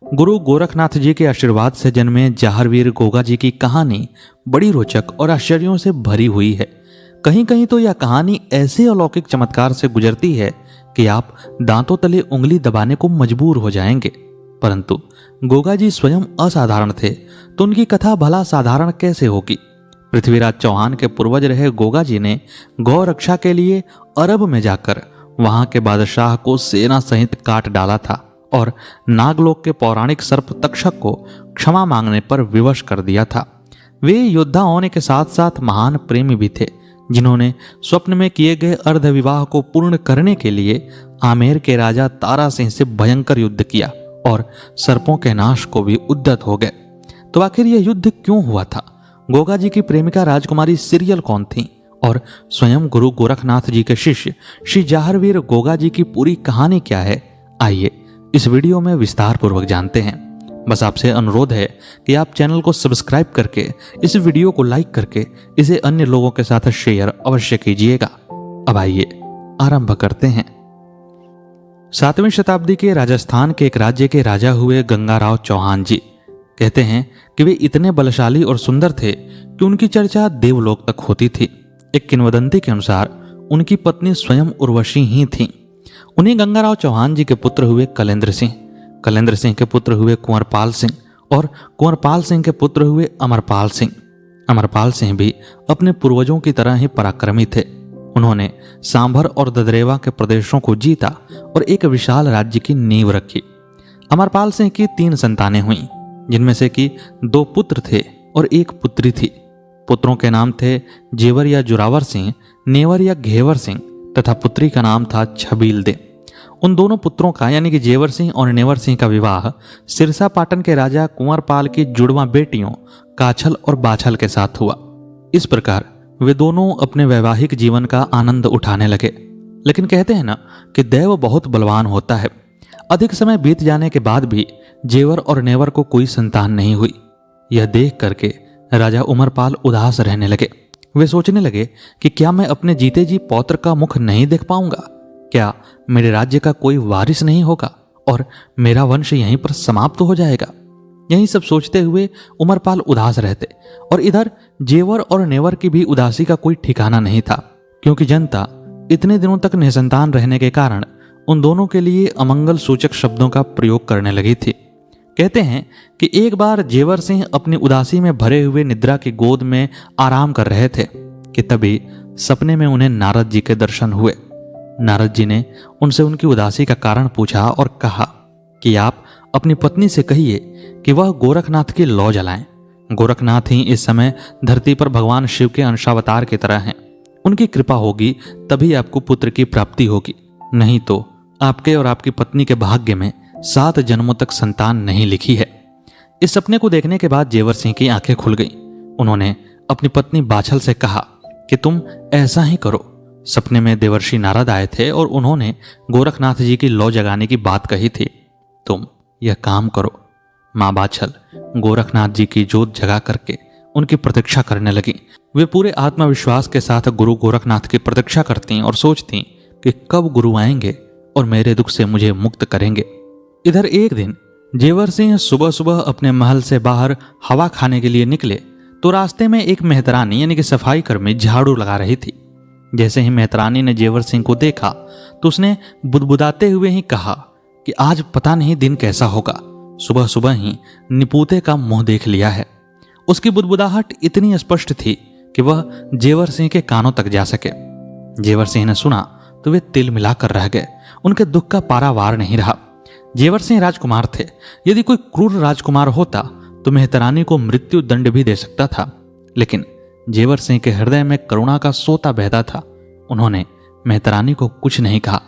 गुरु गोरखनाथ जी के आशीर्वाद से जन्मे जाहरवीर गोगा जी की कहानी बड़ी रोचक और आश्चर्यों से भरी हुई है। कहीं कहीं तो यह कहानी ऐसे अलौकिक चमत्कार से गुजरती है कि आप दांतों तले उंगली दबाने को मजबूर हो जाएंगे। परंतु गोगा जी स्वयं असाधारण थे, तो उनकी कथा भला साधारण कैसे होगी। पृथ्वीराज चौहान के पूर्वज रहे गोगा जी ने गौ रक्षा के लिए अरब में जाकर वहां के बादशाह को सेना सहित काट डाला था और नागलोक के पौराणिक सर्प तक्षक को क्षमा मांगने पर विवश कर दिया था। वे योद्धा होने के साथ साथ महान प्रेमी भी थे, जिन्होंने स्वप्न में किए गए अर्ध विवाह को पूर्ण करने के लिए आमेर के राजा तारा सिंह से भयंकर युद्ध किया और सर्पों के नाश को भी उद्यत हो गए। तो आखिर यह युद्ध क्यों हुआ था? गोगा जी की प्रेमिका राजकुमारी सिरियल कौन थी? और स्वयं गुरु गोरखनाथ जी के शिष्य श्री जाहरवीर गोगा जी की पूरी कहानी क्या है? आइए इस वीडियो में विस्तार पूर्वक जानते हैं। बस आपसे अनुरोध है कि आप चैनल को सब्सक्राइब करके इस वीडियो को लाइक करके इसे अन्य लोगों के साथ शेयर अवश्य कीजिएगा। अब आइए आरंभ करते हैं। 7वीं शताब्दी के राजस्थान के एक राज्य के राजा हुए गंगाराव चौहान जी। कहते हैं कि वे इतने बलशाली और सुंदर थे कि उनकी चर्चा देवलोक तक होती थी। एक किंवदंती के अनुसार उनकी पत्नी स्वयं उर्वशी ही थीं। उन्हीं गंगाराव चौहान जी के पुत्र हुए कलेंद्र सिंह, कलेंद्र सिंह के पुत्र हुए कुंवरपाल सिंह और कुंवरपाल सिंह के पुत्र हुए अमरपाल सिंह। अमरपाल सिंह भी अपने पूर्वजों की तरह ही पराक्रमी थे। उन्होंने सांभर और ददरेवा के प्रदेशों को जीता और एक विशाल राज्य की नींव रखी। अमरपाल सिंह की 3 संतानें हुईं, जिनमें से कि 2 पुत्र थे और 1 पुत्री थी। पुत्रों के नाम थे जेवर या जुरावर सिंह, नेवर या घेवर सिंह तथा पुत्री का नाम था छबील दे। उन दोनों पुत्रों का यानी कि जेवर सिंह और नेवर सिंह का विवाह सिरसा पाटन के राजा कुंवरपाल की जुड़वा बेटियों काछल और बाछल के साथ हुआ। इस प्रकार वे दोनों अपने वैवाहिक जीवन का आनंद उठाने लगे। लेकिन कहते हैं ना कि दैव बहुत बलवान होता है। अधिक समय बीत जाने के बाद भी जेवर और नेवर को कोई संतान नहीं हुई। यह देख करके राजा उमरपाल उदास रहने लगे। वे सोचने लगे कि क्या मैं अपने जीते जी पौत्र का मुख नहीं देख पाऊंगा? क्या मेरे राज्य का कोई वारिस नहीं होगा और मेरा वंश यहीं पर समाप्त हो जाएगा? यही सब सोचते हुए उमरपाल उदास रहते और इधर जेवर और नेवर की भी उदासी का कोई ठिकाना नहीं था, क्योंकि जनता इतने दिनों तक निसंतान रहने के कारण उन दोनों के लिए अमंगल सूचक शब्दों का प्रयोग करने लगी थी। कहते हैं कि एक बार जेवर सिंह अपनी उदासी में भरे हुए निद्रा की गोद में आराम कर रहे थे कि तभी सपने में उन्हें नारद जी के दर्शन हुए। नारद जी ने उनसे उनकी उदासी का कारण पूछा और कहा कि आप अपनी पत्नी से कहिए कि वह गोरखनाथ की लौ जलाएं। गोरखनाथ ही इस समय धरती पर भगवान शिव के अंशावतार की तरह हैं। उनकी कृपा होगी तभी आपको पुत्र की प्राप्ति होगी, नहीं तो आपके और आपकी पत्नी के भाग्य में 7 जन्मों तक संतान नहीं लिखी है। इस सपने को देखने के बाद जेवर सिंह की आंखें खुल गईं। उन्होंने अपनी पत्नी बाछल से कहा कि तुम ऐसा ही करो। सपने में देवर्षि नारद आए थे और उन्होंने गोरखनाथ जी की लौ जगाने की बात कही थी। तुम यह काम करो। माँ बाछल गोरखनाथ जी की जोत जगा करके उनकी प्रतीक्षा करने लगी। वे पूरे आत्मविश्वास के साथ गुरु गोरखनाथ की प्रतीक्षा करती और सोचती कि कब गुरु आएंगे और मेरे दुख से मुझे मुक्त करेंगे। इधर एक दिन जेवर सिंह सुबह सुबह अपने महल से बाहर हवा खाने के लिए निकले तो रास्ते में एक मेहतरानी यानी कि सफाई कर्मी झाड़ू लगा रही थी। जैसे ही मेहतरानी ने जेवर सिंह को देखा तो उसने बुदबुदाते हुए ही कहा कि आज पता नहीं दिन कैसा होगा, सुबह सुबह ही निपूते का मुंह देख लिया है। उसकी बुदबुदाहट इतनी स्पष्ट थी कि वह जेवर सिंह के कानों तक जा सके। जेवर सिंह ने सुना तो वे तिल मिलाकर रह गए। उनके दुख का पारावार नहीं रहा। जेवर सिंह राजकुमार थे। यदि कोई क्रूर राजकुमार होता तो मेहतरानी को मृत्यु दंड भी दे सकता था, लेकिन जेवर सिंह के हृदय में करुणा का सोता बहता था। उन्होंने मेहतरानी को कुछ नहीं कहा,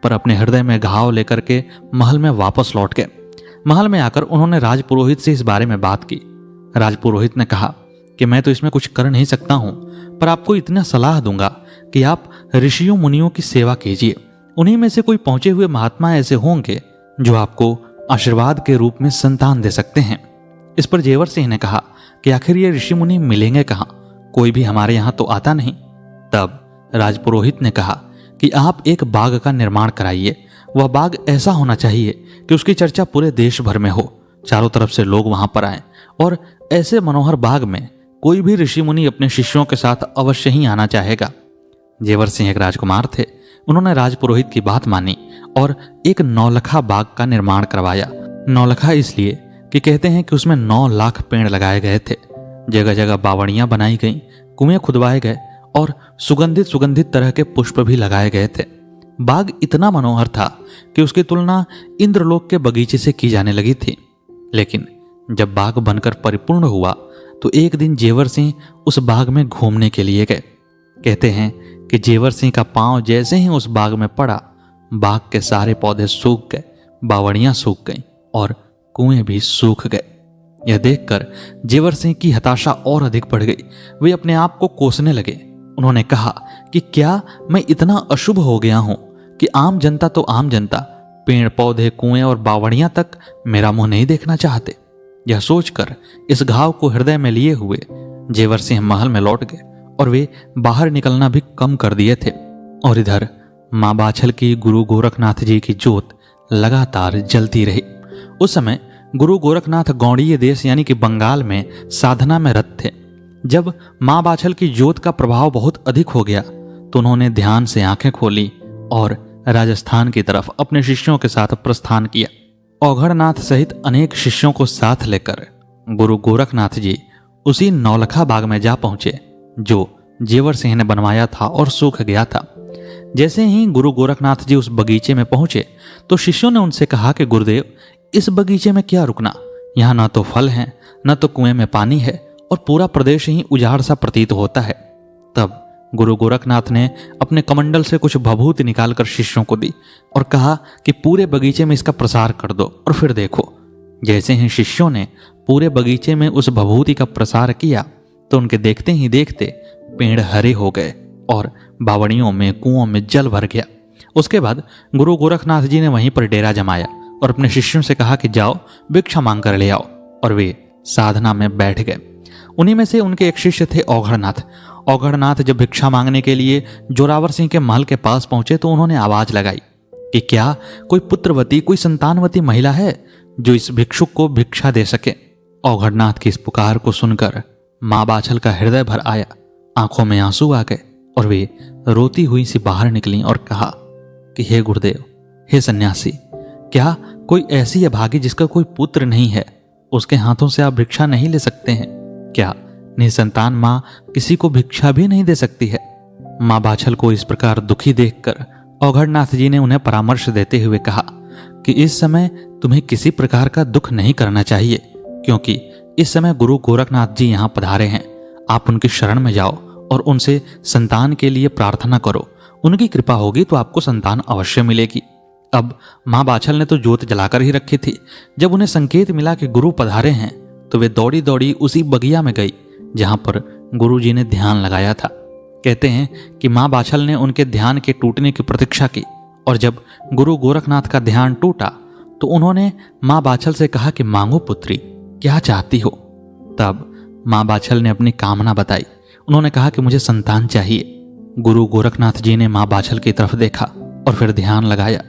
पर अपने हृदय में घाव लेकर के महल में वापस लौट गए। महल में आकर उन्होंने राजपुरोहित से इस बारे में बात की। राजपुरोहित ने कहा कि मैं तो इसमें कुछ कर नहीं सकता हूं, पर आपको इतना सलाह दूंगा कि आप ऋषियों मुनियों की सेवा कीजिए। उन्हीं में से कोई पहुंचे हुए महात्मा ऐसे होंगे जो आपको आशीर्वाद के रूप में संतान दे सकते हैं। इस पर जेवर सिंह ने कहा कि आखिर ये ऋषि मुनि मिलेंगे कहाँ? कोई भी हमारे यहाँ तो आता नहीं। तब राजपुरोहित ने कहा कि आप एक बाग का निर्माण कराइए। वह बाग ऐसा होना चाहिए कि उसकी चर्चा पूरे देश भर में हो। चारों तरफ से लोग वहां पर आए और ऐसे मनोहर बाग में कोई भी ऋषि मुनि अपने शिष्यों के साथ अवश्य ही आना चाहेगा। जेवर सिंह एक राजकुमार थे। उन्होंने राजपुरोहित की बात मानी और एक 9 लखा बाग का निर्माण करवाया। 9 लखा इसलिए कि कहते हैं कि उसमें 9 लाख पेड़ लगाए गए थे। जगह जगह बावड़ियां बनाई गईं, कुएं खुदवाए गए और सुगंधित सुगंधित तरह के पुष्प भी लगाए गए थे। बाग इतना मनोहर था कि उसकी तुलना इंद्रलोक के बगीचे से की जाने लगी थी। लेकिन जब बाग बनकर परिपूर्ण हुआ तो एक दिन जेवर सिंह उस बाग में घूमने के लिए गए। कहते हैं कि जेवर सिंह का पांव जैसे ही उस बाग में पड़ा, बाग के सारे पौधे सूख गए, बावड़ियां सूख गईं और कुएं भी सूख गए। यह देखकर जेवर सिंह की हताशा और अधिक बढ़ गई। वे अपने आप को कोसने लगे। उन्होंने कहा कि क्या मैं इतना अशुभ हो गया हूं कि आम जनता तो आम जनता, पेड़ पौधे, कुएं और बावड़ियां तक मेरा मुंह नहीं देखना चाहते। यह सोचकर इस घाव को हृदय में लिए हुए जेवर सिंह महल में लौट गए और वे बाहर निकलना भी कम कर दिए थे। और इधर मां बाछल की गुरु गोरखनाथ जी की जोत लगातार जलती रही। उस समय गुरु गोरखनाथ गौड़ीय देश यानी कि बंगाल में साधना में रत थे। जब मां बाछल की जोत का प्रभाव बहुत अधिक हो गया तो उन्होंने ध्यान से आंखें खोली और राजस्थान की तरफ अपने शिष्यों के साथ प्रस्थान किया। औघड़नाथ सहित अनेक शिष्यों को साथ लेकर गुरु गोरखनाथ जी उसी 9 लखा बाग में जा पहुंचे जो जेवर सिंह ने बनवाया था और सूख गया था। जैसे ही गुरु गोरखनाथ जी उस बगीचे में पहुंचे तो शिष्यों ने उनसे कहा कि गुरुदेव, इस बगीचे में क्या रुकना, यहाँ न तो फल हैं, न तो कुएं में पानी है और पूरा प्रदेश ही उजाड़ सा प्रतीत होता है। तब गुरु गोरखनाथ ने अपने कमंडल से कुछ भभूति निकालकर शिष्यों को दी और कहा कि पूरे बगीचे में इसका प्रसार कर दो और फिर देखो। जैसे ही शिष्यों ने पूरे बगीचे में उस भभूति का प्रसार किया तो उनके देखते ही देखते पेड़ हरे हो गए और बावड़ियों में, कुओं में जल भर गया। उसके बाद गुरु गोरखनाथ जी ने वहीं पर डेरा जमाया और अपने शिष्यों से कहा कि जाओ भिक्षा मांग कर ले आओ, और वे साधना में बैठ गए। उन्हीं में से उनके एक शिष्य थे औघड़नाथ। औघड़नाथ जब भिक्षा मांगने के लिए जोरावर सिंह के महल के पास पहुंचे तो उन्होंने आवाज लगाई कि क्या कोई पुत्रवती, कोई संतानवती महिला है जो इस भिक्षुक को भिक्षा दे सके। औघड़नाथ की इस पुकार को सुनकर मां बाछल का हृदय भर आया, आंखों में आंसू आ गए और वे रोती हुई सी बाहर निकली और कहा कि हे गुरुदेव, हे सन्यासी, क्या कोई ऐसी अभागी जिसका कोई पुत्र नहीं है, उसके हाथों से आप भिक्षा नहीं ले सकते हैं? क्या निसंतान मां किसी को भिक्षा भी नहीं दे सकती है? मां बाछल को इस प्रकार दुखी देखकर औघड़नाथ जी ने उन्हें परामर्श देते हुए कहा कि इस समय तुम्हें किसी प्रकार का दुख नहीं करना चाहिए, क्योंकि इस समय गुरु गोरखनाथ जी यहाँ पधारे हैं। आप उनकी शरण में जाओ और उनसे संतान के लिए प्रार्थना करो। उनकी कृपा होगी तो आपको संतान अवश्य मिलेगी। अब मां बाछल ने तो जोत जलाकर ही रखी थी। जब उन्हें संकेत मिला कि गुरु पधारे हैं तो वे दौड़ी दौड़ी उसी बगिया में गई जहां पर गुरु जी ने ध्यान लगाया था। कहते हैं कि मां बाछल ने उनके ध्यान के टूटने की प्रतीक्षा की और जब गुरु गोरखनाथ का ध्यान टूटा तो उन्होंने मां बाछल से कहा कि मांगो पुत्री, क्या चाहती हो? तब मां बाछल ने अपनी कामना बताई। उन्होंने कहा कि मुझे संतान चाहिए। गुरु गोरखनाथ जी ने मां बाछल की तरफ देखा और फिर ध्यान लगाया।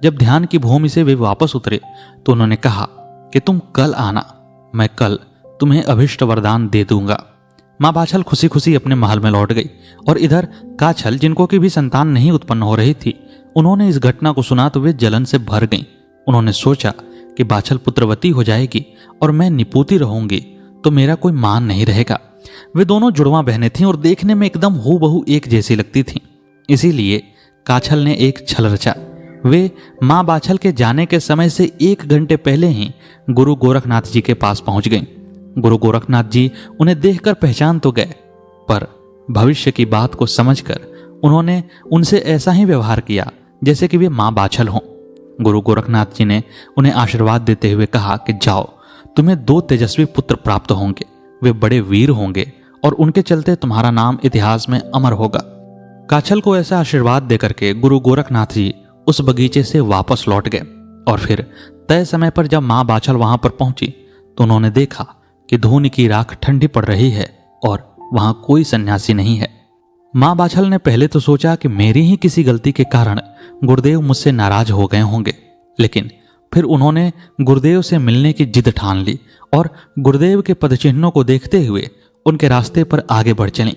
जब ध्यान की भूमि से वे वापस उतरे तो उन्होंने कहा कि तुम कल आना, मैं कल तुम्हें अभिष्ट वरदान दे दूंगा। मां बाछल खुशी खुशी अपने महल में लौट गई और इधर काछल, जिनको की भी संतान नहीं उत्पन्न हो रही थी, उन्होंने इस घटना को सुना तो वे जलन से भर गईं। उन्होंने सोचा कि बाछल पुत्रवती हो जाएगी और मैं निपूती रहूंगी तो मेरा कोई मान नहीं रहेगा। वे दोनों जुड़वा बहनें थीं और देखने में एकदम हूबहू एक जैसी लगती थीं। इसीलिए काछल ने एक छल रचा। वे मां बाछल के जाने के समय से 1 घंटे पहले ही गुरु गोरखनाथ जी के पास पहुंच गईं। गुरु गोरखनाथ जी उन्हें देखकर पहचान तो गए, पर भविष्य की बात को समझकर उन्होंने उनसे ऐसा ही व्यवहार किया जैसे कि वे मां बाछल हों। गुरु गोरखनाथ जी ने उन्हें आशीर्वाद देते हुए कहा कि जाओ, तुम्हें 2 तेजस्वी पुत्र प्राप्त होंगे। वे बड़े वीर होंगे और उनके चलते तुम्हारा नाम इतिहास में अमर होगा। काछल को ऐसा आशीर्वाद देकर के गुरु गोरखनाथ जी उस बगीचे से वापस लौट गए और फिर तय समय पर जब मां बाछल वहां पर पहुंची तो उन्होंने देखा कि धूनी की राख ठंडी पड़ रही है और वहां कोई सन्यासी नहीं है। मां बाछल ने पहले तो सोचा कि मेरी ही किसी गलती के कारण गुरुदेव मुझसे नाराज हो गए होंगे, लेकिन फिर उन्होंने गुरुदेव से मिलने की जिद ठान ली और गुरुदेव के पदचिन्हों को देखते हुए उनके रास्ते पर आगे बढ़ चली।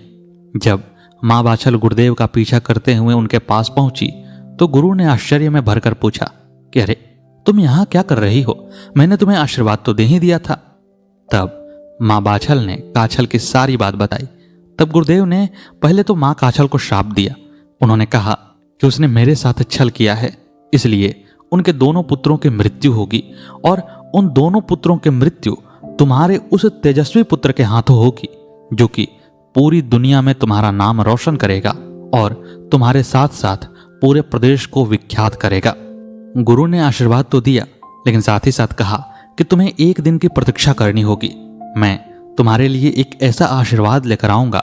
जब माँ बाछल गुरुदेव का पीछा करते हुए उनके पास पहुंची तो गुरु ने आश्चर्य में भरकर पूछा कि अरे तुम यहाँ क्या कर रही हो? मैंने तुम्हें आशीर्वाद तो दे ही दिया था। तब माँ बाछल ने काछल की सारी बात बताई। तब गुरुदेव ने पहले तो माँ काछल को श्राप दिया। उन्होंने कहा कि उसने मेरे साथ छल किया है, इसलिए उनके दोनों पुत्रों की मृत्यु होगी और उन दोनों पुत्रों की मृत्यु तुम्हारे उस तेजस्वी पुत्र के हाथों होगी जो कि पूरी दुनिया में तुम्हारा नाम रोशन करेगा और तुम्हारे साथ साथ पूरे प्रदेश को विख्यात करेगा। गुरु ने आशीर्वाद तो दिया, लेकिन साथ ही साथ कहा कि तुम्हें एक दिन की प्रतीक्षा करनी होगी। मैं तुम्हारे लिए एक ऐसा आशीर्वाद लेकर आऊंगा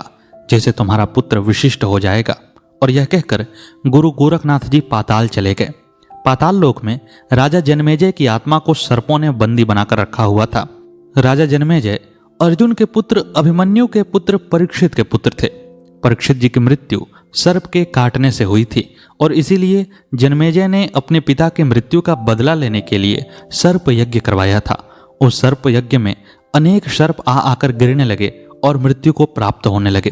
जैसे तुम्हारा पुत्र विशिष्ट हो जाएगा। और यह कहकर गुरु गोरखनाथ जी पाताल चले गए। पाताल लोक में राजा जन्मेजय की आत्मा को सर्पों ने बंदी बनाकर रखा हुआ था। राजा जन्मेजय अर्जुन के पुत्र अभिमन्यु के पुत्र परीक्षित के पुत्र थे। परीक्षित जी की मृत्यु सर्प के काटने से हुई थी और इसीलिए जन्मेजय ने अपने पिता की मृत्यु का बदला लेने के लिए सर्प यज्ञ करवाया था। उस सर्प यज्ञ में अनेक सर्प आकर गिरने लगे और मृत्यु को प्राप्त होने लगे।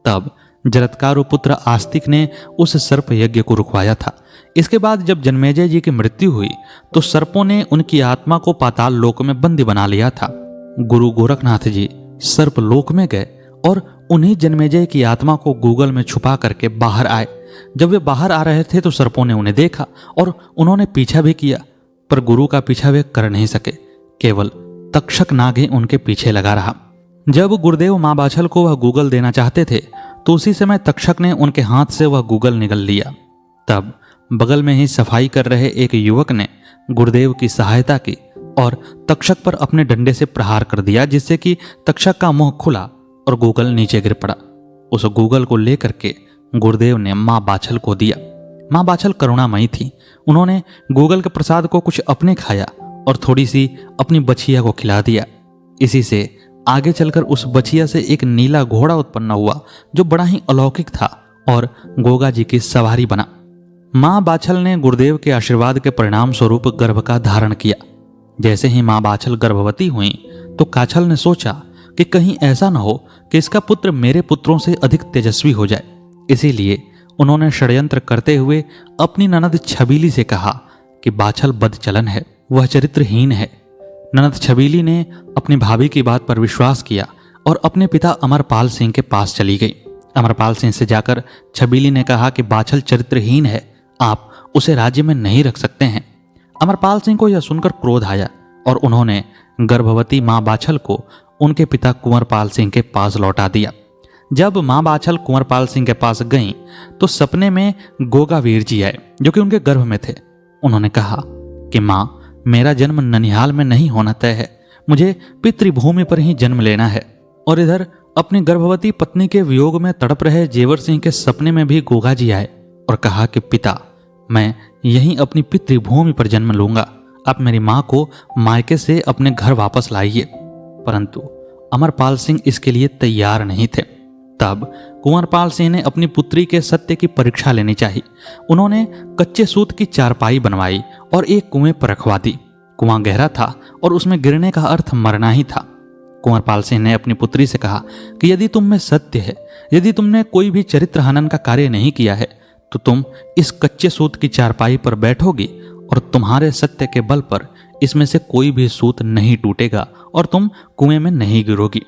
तब जरत्कारु पुत्र आस्तिक ने उस सर्प यज्ञ को रुकवाया था। इसके बाद जब जन्मेजय जी की मृत्यु हुई तो सर्पों ने उनकी आत्मा को पाताल लोक में बंदी बना लिया था। गुरु गोरखनाथ जी सर्प लोक में गए और उन्हीं जन्मेजय की आत्मा को गूगल में छुपा करके बाहर आए। जब वे बाहर आ रहे थे तो सर्पों ने उन्हें देखा और उन्होंने पीछा भी किया, पर गुरु का पीछा वे कर नहीं सके। केवल तक्षक नाग ही उनके पीछे लगा रहा। जब गुरुदेव माँ बाछल को वह गूगल देना चाहते थे तो उसी समय तक्षक ने उनके हाथ से वह गूगल निगल लिया। तब बगल में ही सफाई कर रहे एक युवक ने गुरुदेव की सहायता की और तक्षक पर अपने डंडे से प्रहार कर दिया, जिससे कि तक्षक का मुंह खुला और गूगल नीचे गिर पड़ा। उस गूगल को लेकर के गुरुदेव ने माँ बाछल को दिया। माँ बाछल करुणामयी थी। उन्होंने गूगल के प्रसाद को कुछ अपने खाया और थोड़ी सी अपनी बछिया को खिला दिया। इसी से आगे चलकर उस बछिया से एक नीला घोड़ा उत्पन्न हुआ जो बड़ा ही अलौकिक था और गोगा जी की सवारी बना। माँ बाछल ने गुरुदेव के आशीर्वाद के परिणाम स्वरूप गर्भ का धारण किया। जैसे ही माँ बाछल गर्भवती हुई तो काछल ने सोचा कि कहीं ऐसा न हो कि इसका पुत्र मेरे पुत्रों से अधिक तेजस्वी हो जाए। इसीलिए उन्होंने षड्यंत्र करते हुए अपनी ननद छबीली से कहा कि बाछल बदचलन है, वह चरित्रहीन है। ननद छबीली ने अपनी भाभी की बात पर विश्वास किया और अपने पिता अमरपाल सिंह के पास चली गई। अमरपाल सिंह से जाकर छबीली ने कहा कि बाछल चरित्रहीन है, आप उसे राज्य में नहीं रख सकते हैं। अमरपाल सिंह को यह सुनकर क्रोध आया और उन्होंने गर्भवती माँ बाछल को उनके पिता कुंवरपाल सिंह के पास लौटा दिया। जब माँ बाछल कुंवरपाल सिंह के पास गईं तो सपने में गोगा वीर जी आए जो कि उनके गर्भ में थे। उन्होंने कहा कि माँ, मेरा जन्म ननिहाल में नहीं होना तय है, मुझे पितृभूमि पर ही जन्म लेना है। और इधर अपनी गर्भवती पत्नी के वियोग में तड़प रहे जेवर सिंह के सपने में भी गोगा जी आए और कहा कि पिता, मैं यहीं अपनी पितृभूमि पर जन्म लूंगा, आप मेरी माँ को मायके से अपने घर वापस लाइए। परंतु अमरपाल सिंह इसके लिए तैयार नहीं थे। तब कुंवरपाल सिंह ने अपनी पुत्री के सत्य की परीक्षा लेनी चाहिए। उन्होंने कच्चे सूत की चारपाई बनवाई और एक कुएं पर रखवा दी। कुआं गहरा था और उसमें गिरने का अर्थ मरना ही था। कुंवरपाल सिंह ने अपनी पुत्री से कहा कि यदि तुम में सत्य है, यदि तुमने कोई भी चरित्र हनन का कार्य नहीं किया है, तो तुम इस कच्चे सूत की चारपाई पर बैठोगी और तुम्हारे सत्य के बल पर इसमें से कोई भी सूत नहीं टूटेगा और तुम कुएं में नहीं गिरोगी।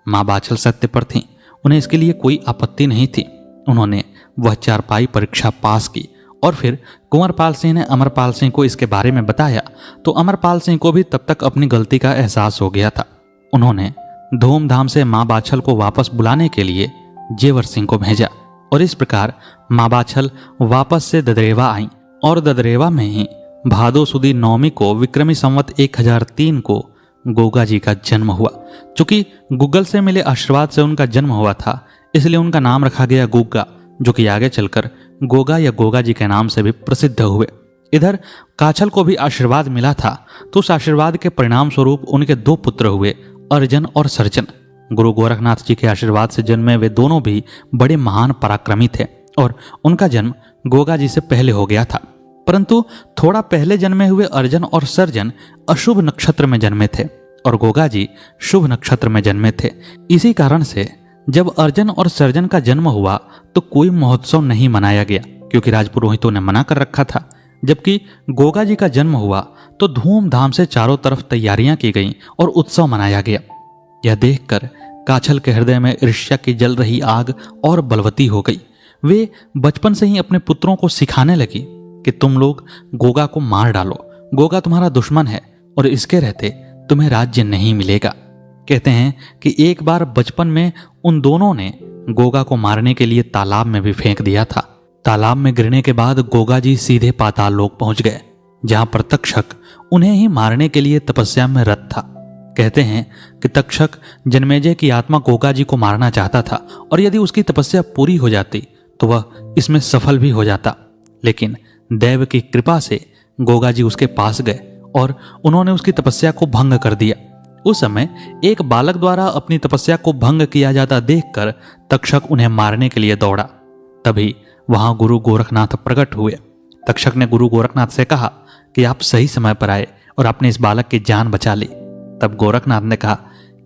माँ बाछल सत्य पर थीं, उन्हें इसके लिए कोई आपत्ति नहीं थी। उन्होंने वह चारपाई परीक्षा पास की और फिर कुंवरपाल सिंह ने अमरपाल सिंह को इसके बारे में बताया तो अमरपाल सिंह को भी तब तक अपनी गलती का एहसास हो गया था। उन्होंने धूमधाम से माँ बाछल को वापस बुलाने के लिए जेवर सिंह को भेजा और इस प्रकार माँ बाछल वापस से ददरेवा आई और ददरेवा में ही भादो सुदी नौमी को विक्रमी संवत 1003 को गोगा जी का जन्म हुआ। चूंकि गूगल से मिले आशीर्वाद से उनका जन्म हुआ था, इसलिए उनका नाम रखा गया गुग्गा, जो कि आगे चलकर गोगा या गोगा जी के नाम से भी प्रसिद्ध हुए। इधर काछल को भी आशीर्वाद मिला था तो उस आशीर्वाद के परिणाम स्वरूप उनके 2 पुत्र हुए, अर्जन और सर्जन। गुरु गोरखनाथ जी के आशीर्वाद से जन्मे वे दोनों भी बड़े महान पराक्रमी थे और उनका जन्म गोगा जी से पहले हो गया था। परंतु थोड़ा पहले जन्मे हुए अर्जन और सर्जन अशुभ नक्षत्र में जन्मे थे और गोगा जी शुभ नक्षत्र में जन्मे थे। इसी कारण से जब अर्जन और सर्जन का जन्म हुआ तो कोई महोत्सव नहीं मनाया गया, क्योंकि राजपुरोहितों ने मना कर रखा था। जबकि गोगा जी का जन्म हुआ तो धूमधाम से चारों तरफ तैयारियां की गईं और उत्सव मनाया गया। यह देखकर काछल के हृदय में ईर्ष्या की जल रही आग और बलवती हो गई। वे बचपन से ही अपने पुत्रों को सिखाने लगी कि तुम लोग गोगा को मार डालो, गोगा तुम्हारा दुश्मन है और इसके रहते तुम्हें राज्य नहीं मिलेगा। कहते हैं कि एक बार बचपन में उन दोनों ने गोगा को मारने के लिए तालाब में भी फेंक दिया था। तालाब में गिरने के बाद गोगा जी सीधे पाताल लोक पहुंच गए, जहां पर तक्षक उन्हें ही मारने के लिए तपस्या में रत था। कहते हैं कि तक्षक जन्मेजय की आत्मा गोगा जी को मारना चाहता था और यदि उसकी तपस्या पूरी हो जाती तो वह इसमें सफल भी हो जाता, लेकिन दैव की कृपा से गोगा जी उसके पास गए और उन्होंने उसकी तपस्या को भंग कर दिया। उस समय एक बालक द्वारा अपनी तपस्या को भंग किया जाता देखकर तक्षक उन्हें मारने के लिए दौड़ा। तभी वहां गुरु गोरखनाथ प्रकट हुए। तक्षक ने गुरु गोरखनाथ से कहा कि आप सही समय पर आए और आपने इस बालक की जान बचा ली। तब गोरखनाथ ने कहा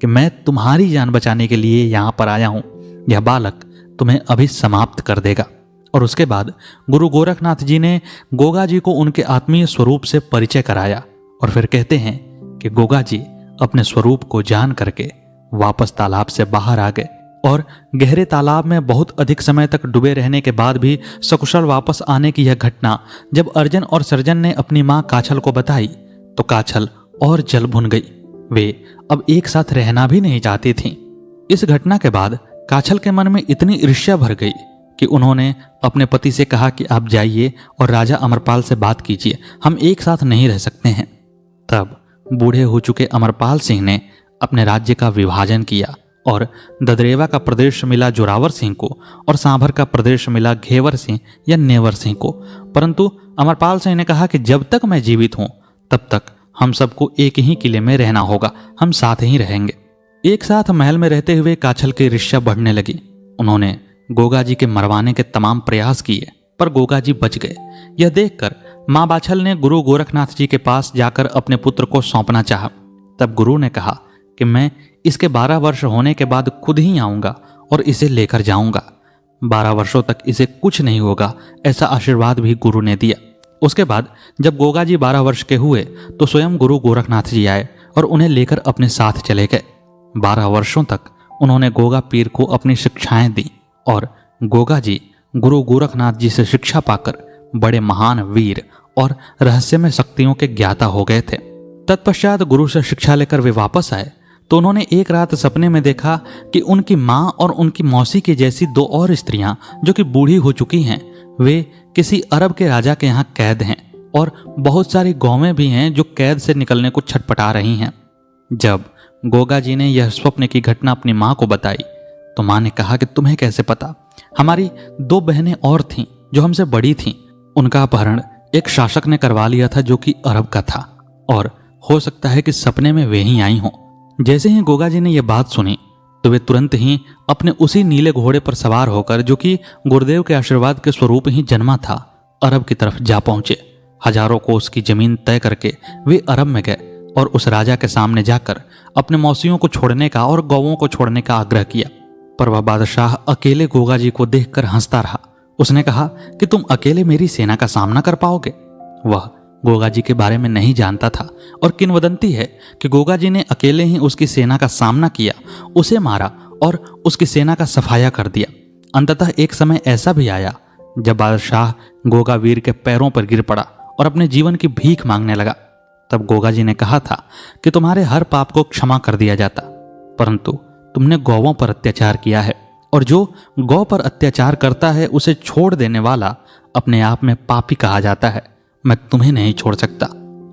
कि मैं तुम्हारी जान बचाने के लिए यहां पर आया हूं, यह बालक तुम्हें अभी समाप्त कर देगा। और उसके बाद गुरु गोरखनाथ जी ने गोगा जी को उनके आत्मीय स्वरूप से परिचय कराया और फिर कहते हैं कि गोगा जी अपने स्वरूप को जान करके वापस तालाब से बाहर आ गए और गहरे तालाब में बहुत अधिक समय तक डूबे रहने के बाद भी सकुशल वापस आने की यह घटना जब अर्जन और सर्जन ने अपनी मां काछल को बताई तो काछल और जल भुन गई। वे अब एक साथ रहना भी नहीं चाहती थीं। इस घटना के बाद काछल के मन में इतनी ईर्ष्या भर गई कि उन्होंने अपने पति से कहा कि आप जाइए और राजा अमरपाल से बात कीजिए, हम एक साथ नहीं रह सकते हैं। तब बूढ़े हो चुके अमरपाल सिंह ने अपने राज्य का विभाजन किया और ददरेवा का प्रदेश मिला जोरावर सिंह को और सांभर का प्रदेश मिला घेवर सिंह या नेवर सिंह को। परंतु अमरपाल सिंह ने कहा कि जब तक मैं जीवित हूं तब तक हम सबको एक ही किले में रहना होगा, हम साथ ही रहेंगे। एक साथ महल में रहते हुए काछल की ईर्ष्या बढ़ने लगी। उन्होंने गोगा जी के मरवाने के तमाम प्रयास किए पर गोगा जी बच गए। यह देखकर मां बाछल ने गुरु गोरखनाथ जी के पास जाकर अपने पुत्र को सौंपना चाहा। तब गुरु ने कहा कि मैं इसके 12 वर्ष होने के बाद खुद ही आऊंगा और इसे लेकर जाऊंगा। 12 वर्षों तक इसे कुछ नहीं होगा, ऐसा आशीर्वाद भी गुरु ने दिया। उसके बाद जब गोगा जी 12 वर्ष के हुए तो स्वयं गुरु गोरखनाथ जी आए और उन्हें लेकर अपने साथ चले गए। 12 वर्षों तक उन्होंने गोगा पीर को अपनी शिक्षाएं दी और गोगा जी गुरु गोरखनाथ जी से शिक्षा पाकर बड़े महान वीर और रहस्यमय शक्तियों के ज्ञाता हो गए थे। तत्पश्चात गुरु से शिक्षा लेकर वे वापस आए तो उन्होंने एक रात सपने में देखा कि उनकी मां और उनकी मौसी की जैसी 2 और स्त्रियां जो कि बूढ़ी हो चुकी हैं, वे किसी अरब के राजा के यहाँ कैद हैं और बहुत सारी गौवें भी हैं जो कैद से निकलने को छटपटा रही हैं। जब गोगा जी ने यह स्वप्न की घटना अपनी मां को बताई तो मां ने कहा कि तुम्हें कैसे पता? हमारी 2 बहनें और थीं जो हमसे बड़ी थीं, उनका अपहरण एक शासक ने करवा लिया था जो कि अरब का था और हो सकता है कि सपने में वे ही आई हों। जैसे ही गोगा जी ने यह बात सुनी तो वे तुरंत ही अपने उसी नीले घोड़े पर सवार होकर, जो कि गुरुदेव के आशीर्वाद के स्वरूप ही जन्मा था, अरब की तरफ जा पहुंचे। हजारों कोस की जमीन तय करके वे अरब में गए और उस राजा के सामने जाकर अपने मौसियों को छोड़ने का और गौवों को छोड़ने का आग्रह किया। पर वह बादशाह अकेले गोगा जी को देखकर हंसता रहा। उसने कहा कि तुम अकेले मेरी सेना का सामना कर पाओगे? वह गोगा जी के बारे में नहीं जानता था और किंवदंती है कि गोगा जी ने अकेले ही उसकी सेना का सामना किया, उसे मारा और उसकी सेना का सफाया कर दिया। अंततः एक समय ऐसा भी आया जब बादशाह गोगा वीर के पैरों पर गिर पड़ा और अपने जीवन की भीख मांगने लगा। तब गोगा जी ने कहा था कि तुम्हारे हर पाप को क्षमा कर दिया जाता, परंतु तुमने गौवों पर अत्याचार किया है और जो गौ पर अत्याचार करता है उसे छोड़ देने वाला अपने आप में पापी कहा जाता है। मैं तुम्हें नहीं छोड़ सकता।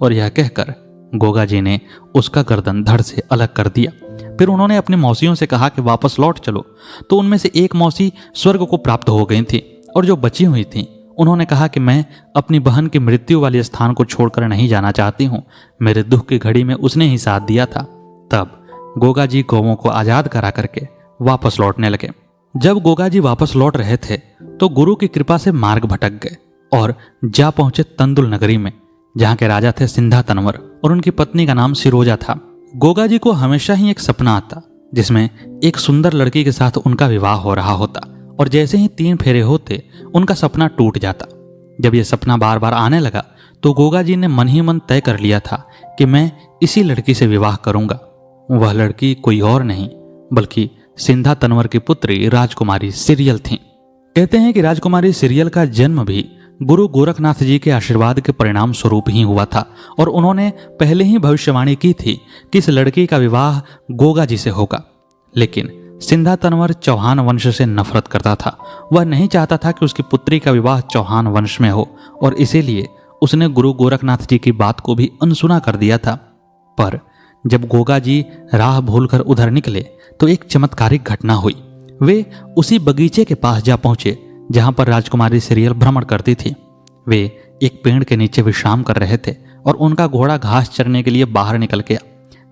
और यह कहकर गोगा जी ने उसका गर्दन धड़ से अलग कर दिया। फिर उन्होंने अपनी मौसियों से कहा कि वापस लौट चलो। तो उनमें से एक मौसी स्वर्ग को प्राप्त हो गई थी और जो बची हुई थी उन्होंने कहा कि मैं अपनी बहन की मृत्यु वाले स्थान को छोड़कर नहीं जाना चाहती हूँ, मेरे दुख की घड़ी में उसने ही साथ दिया था। तब गोगा जी गौवों को आजाद करा करके वापस लौटने लगे। जब गोगा जी वापस लौट रहे थे तो गुरु की कृपा से मार्ग भटक गए और जा पहुंचे तंदुल नगरी में, जहां के राजा थे सिंधा तनवर और उनकी पत्नी का नाम सिरोजा था। गोगा जी को हमेशा ही एक सपना आता जिसमें एक सुंदर लड़की के साथ उनका विवाह हो रहा होता, और जैसे ही 3 फेरे होते उनका सपना टूट जाता। जब यह सपना बार बार आने लगा तो गोगा जी ने मन ही मन तय कर लिया था कि मैं इसी लड़की से विवाह करूंगा। वह लड़की कोई और नहीं बल्कि सिंधा तनवर की पुत्री राजकुमारी सिरियल थी। कहते हैं कि राजकुमारी सिरियल का जन्म भी गुरु गोरखनाथ जी के आशीर्वाद के परिणाम स्वरूप ही हुआ था, और उन्होंने पहले ही भविष्यवाणी की थी कि इस लड़की का विवाह गोगा जी से होगा। लेकिन सिंधा तनवर चौहान वंश से नफरत करता था। वह नहीं चाहता था कि उसकी पुत्री का विवाह चौहान वंश में हो, और इसीलिए उसने गुरु गोरखनाथ जी की बात को भी अनसुना कर दिया था। पर जब गोगा जी राह भूलकर उधर निकले तो एक चमत्कारिक घटना हुई। वे उसी बगीचे के पास जा पहुंचे जहां पर राजकुमारी सिरियल भ्रमण करती थी। वे एक पेड़ के नीचे विश्राम कर रहे थे और उनका घोड़ा घास चरने के लिए बाहर निकल गया।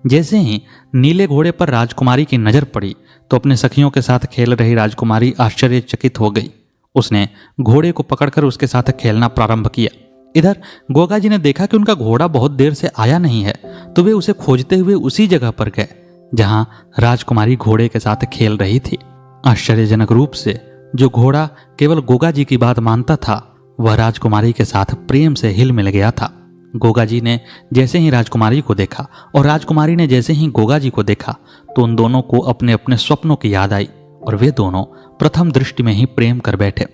जैसे ही नीले घोड़े पर राजकुमारी की नजर पड़ी तो अपने सखियों के साथ खेल रही राजकुमारी आश्चर्यचकित हो गई। उसने घोड़े को पकड़कर उसके साथ खेलना प्रारंभ किया। इधर गोगा जी ने देखा कि उनका घोड़ा बहुत देर से आया नहीं है, तो वे उसे खोजते हुए उसी जगह पर गए जहां राजकुमारी घोड़े के साथ खेल रही थी। आश्चर्यजनक रूप से जो घोड़ा केवल गोगा जी की बात मानता था, वह राजकुमारी के साथ प्रेम से हिल मिल गया था। गोगा जी ने जैसे ही राजकुमारी को देखा और राजकुमारी ने जैसे ही गोगा जी को देखा तो उन दोनों को अपने अपने स्वप्नों की याद आई और वे दोनों प्रथम दृष्टि में ही प्रेम कर बैठे।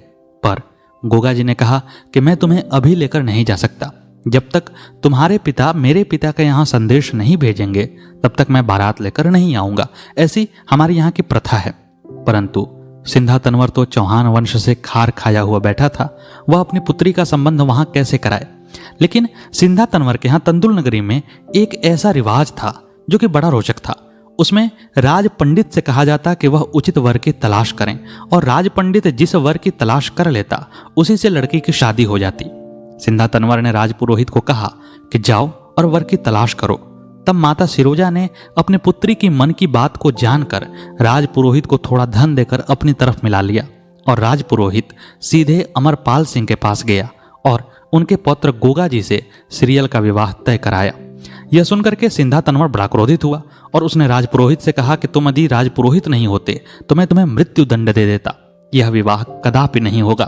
पर गोगा जी ने कहा कि मैं तुम्हें अभी लेकर नहीं जा सकता। जब तक तुम्हारे पिता मेरे पिता का यहाँ संदेश नहीं भेजेंगे तब तक मैं बारात लेकर नहीं आऊंगा। ऐसी हमारे यहाँ की प्रथा है। परंतु सिंधा तनवर तो चौहान वंश से खार खाया हुआ बैठा था। वह अपनी पुत्री का संबंध वहां कैसे कराए। लेकिन सिंधा तनवर के यहाँ तंदुल नगरी में एक ऐसा रिवाज था जो कि बड़ा रोचक था। उसमें राज पंडित से कहा जाता कि वह उचित वर की तलाश करें, और राज पंडित जिस वर की तलाश कर लेता उसी से लड़की की शादी हो जाती। सिंधा तनवर ने राजपुरोहित को कहा कि जाओ और वर की तलाश करो। तब माता सिरोजा ने अपनी पुत्री की मन की बात को जानकर राजपुरोहित को थोड़ा धन देकर अपनी तरफ मिला लिया, और राजपुरोहित सीधे अमरपाल सिंह के पास गया और उनके पुत्र गोगा जी से सिरियल का विवाह तय कराया। यह सुनकर के सिंधा तनवर बड़ा क्रोधित हुआ और उसने राजपुरोहित से कहा कि तुम यदि राजपुरोहित नहीं होते तो मैं तुम्हें मृत्यु दंड दे देता। यह विवाह कदापि नहीं होगा।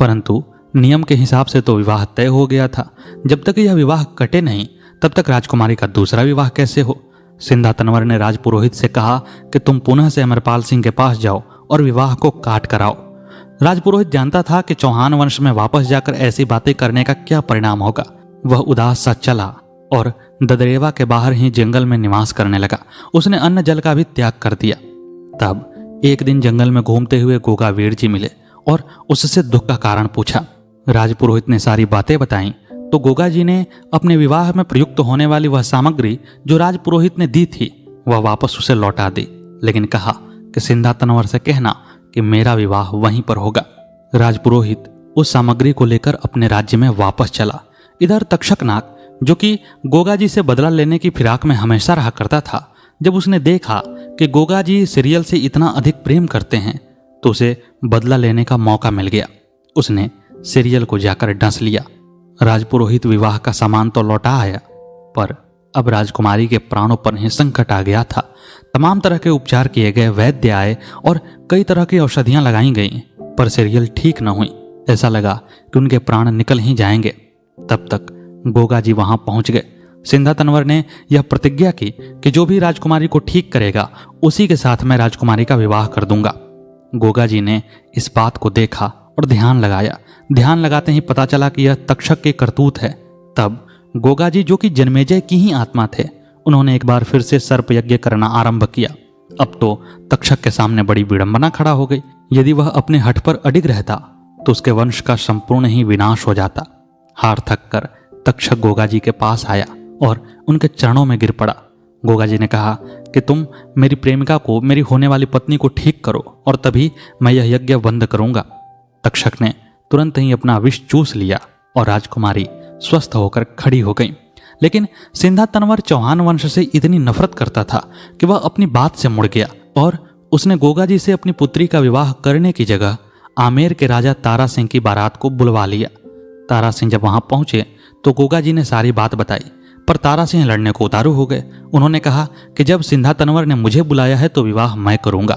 परंतु नियम के हिसाब से तो विवाह तय हो गया था। जब तक यह विवाह कटे नहीं तब तक राजकुमारी का दूसरा विवाह कैसे हो। सिंधा तनवर ने राजपुरोहित से कहा कि तुम पुनः से अमरपाल सिंह के पास जाओ और विवाह को काट कराओ। राजपुरोहित जानता था कि चौहान वंश में वापस जाकर ऐसी बातें करने का क्या परिणाम होगा। वह उदास सा चला और ददरेवा के बाहर ही जंगल में निवास करने लगा। उसने अन्न जल का भी त्याग कर दिया। तब एक दिन जंगल में घूमते हुए गोगा वीर जी मिले और उससे दुख का कारण पूछा। राजपुरोहित ने सारी बातें बताई तो गोगा जी ने अपने विवाह में प्रयुक्त होने वाली वह सामग्री जो राजपुरोहित ने दी थी वह वापस उसे लौटा दी, लेकिन कहा कि सिंधा तनवर से कहना कि मेरा विवाह वहीं पर होगा। राजपुरोहित उस सामग्री को लेकर अपने राज्य में वापस चला। इधर तक्षकनाग जो कि गोगा जी से बदला लेने की फिराक में हमेशा रहा करता था, जब उसने देखा कि गोगा जी सिरियल से इतना अधिक प्रेम करते हैं तो उसे बदला लेने का मौका मिल गया। उसने सिरियल को जाकर डंस लिया। राजपुरोहित विवाह का सामान तो लौटा आया, पर अब राजकुमारी के प्राणों पर ही संकट आ गया था। तमाम तरह के उपचार किए गए, वैद्य आए और कई तरह की औषधियां लगाई गईं, पर सिरियल ठीक न हुई। ऐसा लगा कि उनके प्राण निकल ही जाएंगे। तब तक गोगा जी वहां पहुंच गए। सिंधा तनवर ने यह प्रतिज्ञा की कि जो भी राजकुमारी को ठीक करेगा उसी के साथ मैं राजकुमारी का विवाह कर दूंगा। गोगा जी ने इस बात को देखा और ध्यान लगाया। ध्यान लगाते ही पता चला कि यह तक्षक के करतूत है। तब गोगा जी जो कि जन्मेजय की ही आत्मा थे, उन्होंने एक बार फिर से सर्प यज्ञ करना आरंभ किया। अब तो तक्षक के सामने बड़ी विडंबना खड़ा हो गई। यदि वह अपने हठ पर अडिग रहता तो उसके वंश का संपूर्ण ही विनाश हो जाता। हार थक कर तक्षक गोगा जी के पास आया और उनके चरणों में गिर पड़ा। गोगा जी ने कहा कि तुम मेरी प्रेमिका को, मेरी होने वाली पत्नी को ठीक करो और तभी मैं यह यज्ञ बंद करूंगा। तक्षक ने तुरंत ही अपना विष चूस लिया और राजकुमारी स्वस्थ होकर खड़ी हो गई। लेकिन सिंधा तनवर चौहान वंश से इतनी नफरत करता था कि वह अपनी बात से मुड़ गया और उसने गोगा जी से अपनी पुत्री का विवाह करने की जगह आमेर के राजा तारा सिंह की बारात को बुलवा लिया। तारा सिंह जब वहां पहुंचे तो गोगा जी ने सारी बात बताई, पर तारा सिंह लड़ने को उतारू हो गए। उन्होंने कहा कि जब सिंधा तनवर ने मुझे बुलाया है तो विवाह मैं करूंगा।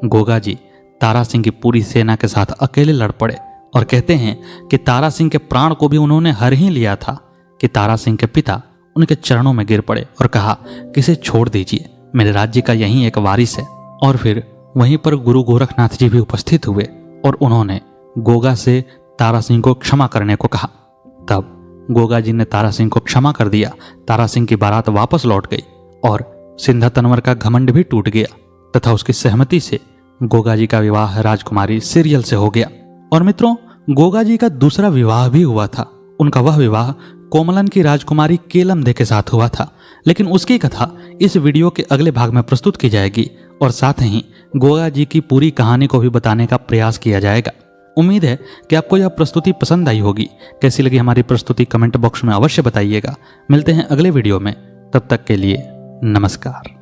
गोगा जी तारा सिंह की पूरी सेना के साथ अकेले लड़ पड़े और कहते हैं कि तारा सिंह के प्राण को भी उन्होंने हर ही लिया था कि तारा सिंह के पिता उनके चरणों में गिर पड़े और कहा कि इसे छोड़ दीजिए, मेरे राज्य का यही एक वारिस है। और फिर वहीं पर गुरु गोरखनाथ जी भी उपस्थित हुए और उन्होंने गोगा से तारा सिंह को क्षमा करने को कहा। तब गोगा जी ने तारा सिंह को क्षमा कर दिया। तारा सिंह की बारात वापस लौट गई और सिंधा तनवर का घमंड भी टूट गया तथा उसकी सहमति से गोगा जी का विवाह राजकुमारी सीरियल से हो गया। और मित्रों, गोगा जी का दूसरा विवाह भी हुआ था। उनका वह विवाह कोमलन की राजकुमारी केलमदे के साथ हुआ था, लेकिन उसकी कथा इस वीडियो के अगले भाग में प्रस्तुत की जाएगी और साथ ही गोगा जी की पूरी कहानी को भी बताने का प्रयास किया जाएगा। उम्मीद है कि आपको यह प्रस्तुति पसंद आई होगी। कैसी लगी हमारी प्रस्तुति कमेंट बॉक्स में अवश्य बताइएगा। मिलते हैं अगले वीडियो में, तब तक के लिए नमस्कार।